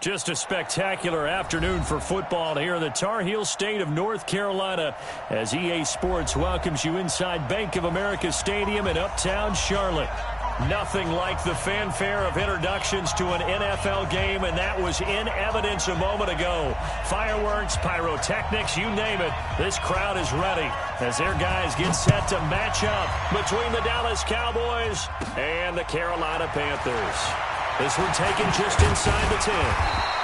Just a spectacular afternoon for football here in the Tar Heel state of North Carolina as EA Sports welcomes you inside Bank of America Stadium in uptown Charlotte. Nothing like the fanfare of introductions to an NFL game, and that was in evidence a moment ago. Fireworks, pyrotechnics, you name it. This crowd is ready as their guys get set to match up between the Dallas Cowboys and the Carolina Panthers. This one taken just inside the 10.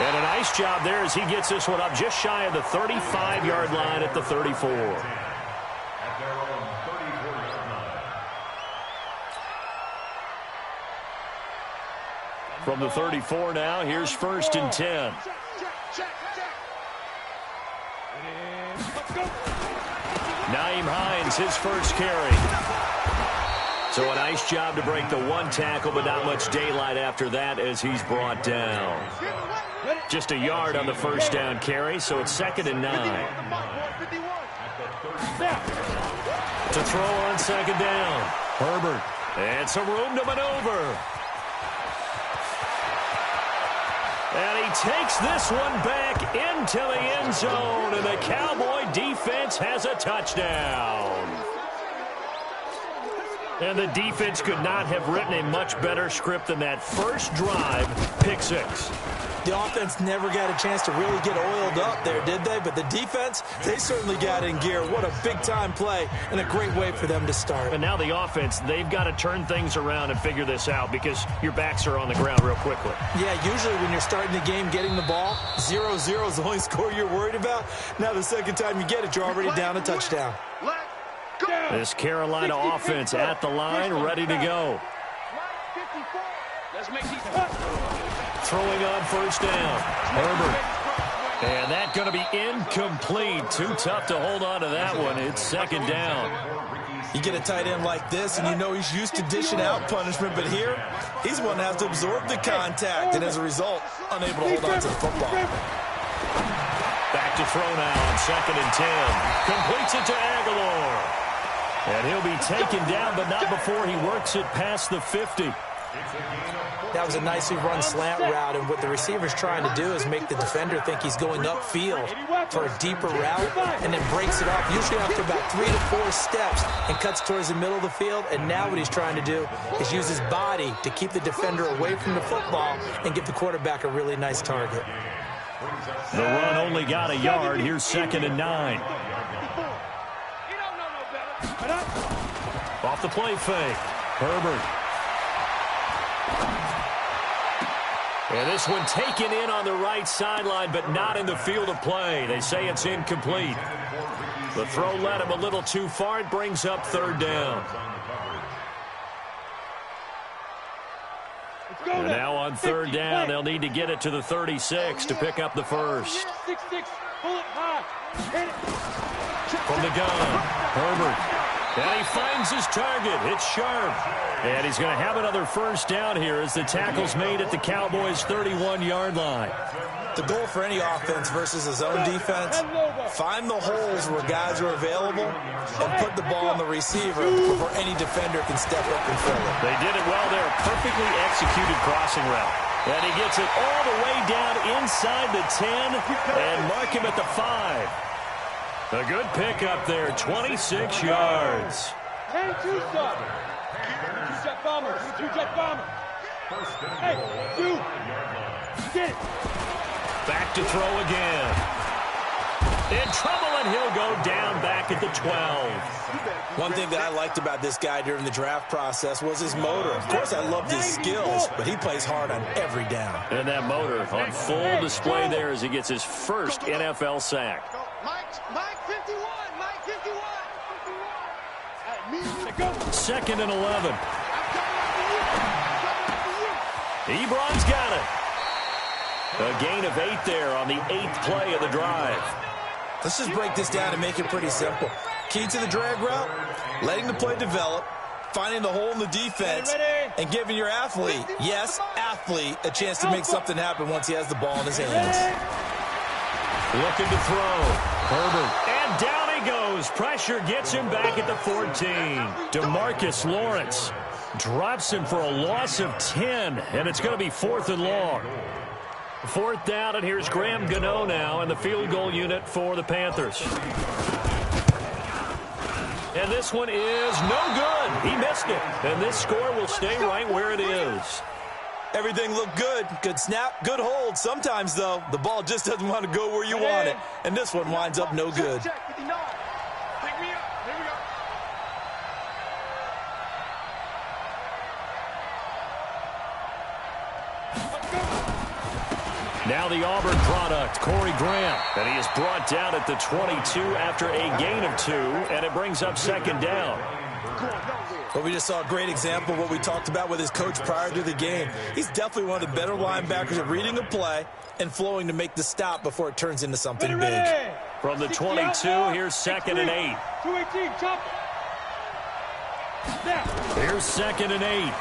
And a nice job there as he gets this one up just shy of the 35-yard line at the 34. From the 34 now, here's 1st and 10. Nyheim Hines, his first carry. So a nice job to break the one tackle, but not much daylight after that as he's brought down. Just a yard on the first down carry, so it's 2nd and 9. To throw on 2nd down. Herbert. And some room to maneuver. And he takes this one back into the end zone, and the Cowboy defense has a touchdown. And the defense could not have written a much better script than that first drive, pick 6. The offense never got a chance to really get oiled up there, did they? But the defense, they certainly got in gear. What a big-time play and a great way for them to start. And now the offense, they've got to turn things around and figure this out because your backs are on the ground real quickly. Yeah, usually when you're starting the game getting the ball, 0-0 is the only score you're worried about. Now the second time you get it, you're already down a touchdown. This Carolina offense at the line, ready to go. Throwing on 1st down. Herbert. And that's going to be incomplete. Too tough to hold on to that one. It's 2nd down. You get a tight end like this, and you know he's used to dishing out punishment, but here, he's one that has to absorb the contact, and as a result, unable to hold on to the football. Back to throw now on 2nd and 10. Completes it to Aguilar. And he'll be taken down, but not before he works it past the 50. That was a nicely run slant route, and what the receiver's trying to do is make the defender think he's going upfield for a deeper route, and then breaks it off, usually after about 3 to 4 steps, and cuts towards the middle of the field. And now what he's trying to do is use his body to keep the defender away from the football and give the quarterback a really nice target. The run only got a yard. Here's 2nd and 9. Off the play fake. Herbert. And this one taken in on the right sideline, but not in the field of play. They say it's incomplete. The throw led him a little too far. It brings up 3rd down. And now on 3rd down, they'll need to get it to the 36 to pick up the first. From the gun, Herbert. And he finds his target. It's sharp. And he's going to have another first down here as the tackle's made at the Cowboys' 31-yard line. The goal for any offense versus his own defense, find the holes where guys are available and put the ball on the receiver before any defender can step up and fill it. They did it well there. Perfectly executed crossing route. And he gets it all the way down inside the 10 and mark him at the 5. A good pick up there, 26 yards. Hey, two-jet bomber. Hey, get it. Back to throw again. In trouble, and he'll go down back at the 12. One thing that I liked about this guy during the draft process was his motor. Of course, I loved his skills, but he plays hard on every down. And that motor on full display there as he gets his first NFL sack. Mike 51. 2nd and 11. Ebron's got it. A gain of 8 there on the 8th play of the drive. Let's just break this down and make it pretty simple. Key to the drag route, letting the play develop, finding the hole in the defense, and giving your athlete, yes, athlete, a chance to make something happen once he has the ball in his hands. Looking to throw. Herbert. And down he goes. Pressure gets him back at the 14. DeMarcus Lawrence drops him for a loss of 10, and it's going to be 4th and long. 4th down, and here's Graham Gano now in the field goal unit for the Panthers. And this one is no good. He missed it. And this score will stay right where it is. Everything looked good. Good snap, good hold. Sometimes, though, the ball just doesn't want to go where you want it. And this one winds up no good. Now the Auburn product, Corey Grant. And he is brought down at the 22 after a gain of 2, and it brings up 2nd down. Well, we just saw a great example of what we talked about with his coach prior to the game. He's definitely one of the better linebackers at reading a play and flowing to make the stop before it turns into something big. From the 22, here's 2nd and 8. Here's 2nd and 8.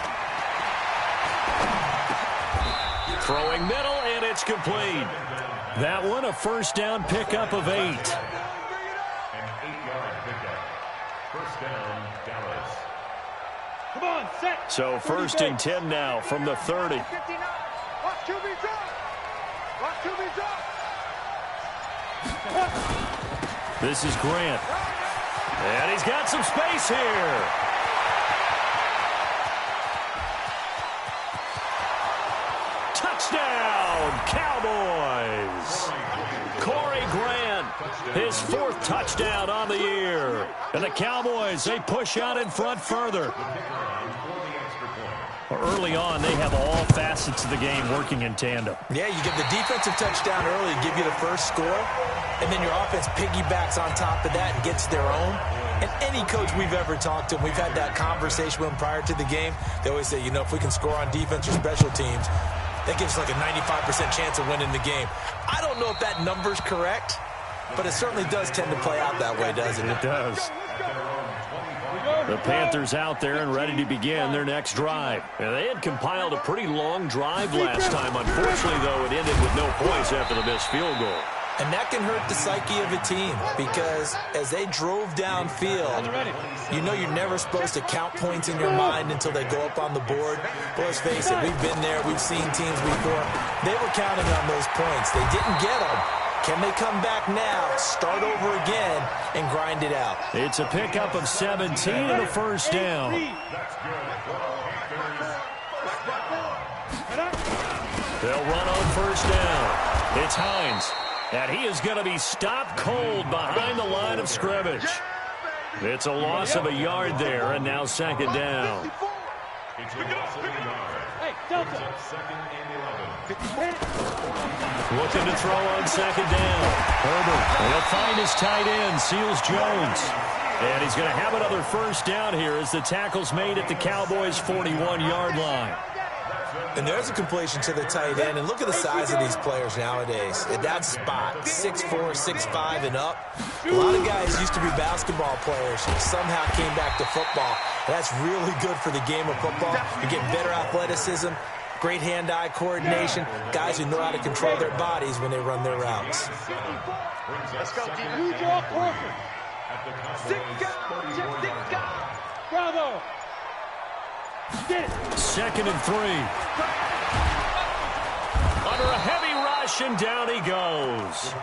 Throwing middle, and it's complete. That one, a 1st down pickup of 8. An 8-yard pickup. 1st down, Dallas. Come on, set. So 1st and 10 now from the 30. Watch QB drop. Watch QB drop. This is Grant. And he's got some space here. Touchdown, Cowboys. Corey Grant, his 4th touchdown on the year. And the Cowboys, they push out in front further. Early on, they have all facets of the game working in tandem. Yeah, you give the defensive touchdown early, give you the first score, and then your offense piggybacks on top of that and gets their own. And any coach we've ever talked to, and we've had that conversation with them prior to the game, they always say, you know, if we can score on defense or special teams, that gives us like a 95% chance of winning the game. I don't know if that number's correct, but it certainly does tend to play out that way, doesn't it? It does. The Panthers out there and ready to begin their next drive. And they had compiled a pretty long drive last time. Unfortunately, though, it ended with no points after the missed field goal. And that can hurt the psyche of a team because as they drove downfield, you know you're never supposed to count points in your mind until they go up on the board. But let's face it, we've been there. We've seen teams before. They were counting on those points. They didn't get them. Can they come back now, start over again, and grind it out? It's a pickup of 17 and a 1st down. They'll run on 1st down. It's Hines. And he is going to be stopped cold behind the line of scrimmage. It's a loss of a yard there, and now 2nd down. Hey, Delta. 2nd and 11. Looking to throw on 2nd down. Herbert, he'll find his tight end, Seals Jones. And he's going to have another 1st down here as the tackle's made at the Cowboys' 41-yard line. And there's a completion to the tight end. And look at the size of these players nowadays. At that spot, 6'4", 6'5", and up. A lot of guys used to be basketball players who somehow came back to football. That's really good for the game of football. You get better athleticism, great hand-eye coordination, guys who know how to control their bodies when they run their routes. Let's go, you draw Crawford. Bravo. 2nd and 3. Under a heavy rush, and down he goes.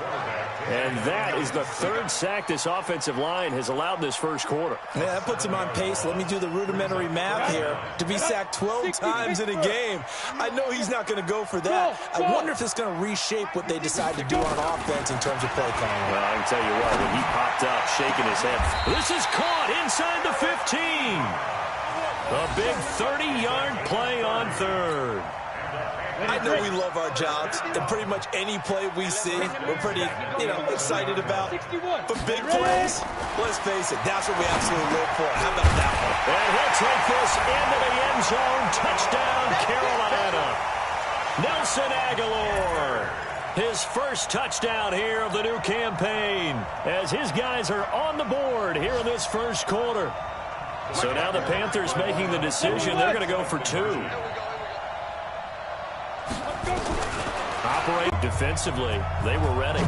And that is the 3rd sack this offensive line has allowed this 1st quarter. Yeah, that puts him on pace. Let me do the rudimentary math here. To be sacked 12 times in a game, I know he's not going to go for that. I wonder if it's going to reshape what they decide to do on offense in terms of play calling. Well, I can tell you what, when he popped up, shaking his head. This is caught inside the 15. A big 30-yard play on 3rd. I know we love our jobs, and pretty much any play we see, we're pretty, excited about. But big plays, let's face it, that's what we absolutely live for. How about that one? And he'll take this into the end zone. Touchdown, Carolina. Nelson Aguilar. His 1st touchdown here of the new campaign as his guys are on the board here in this 1st quarter. So now the Panthers making the decision. They're going to go for 2. Operate defensively. They were ready.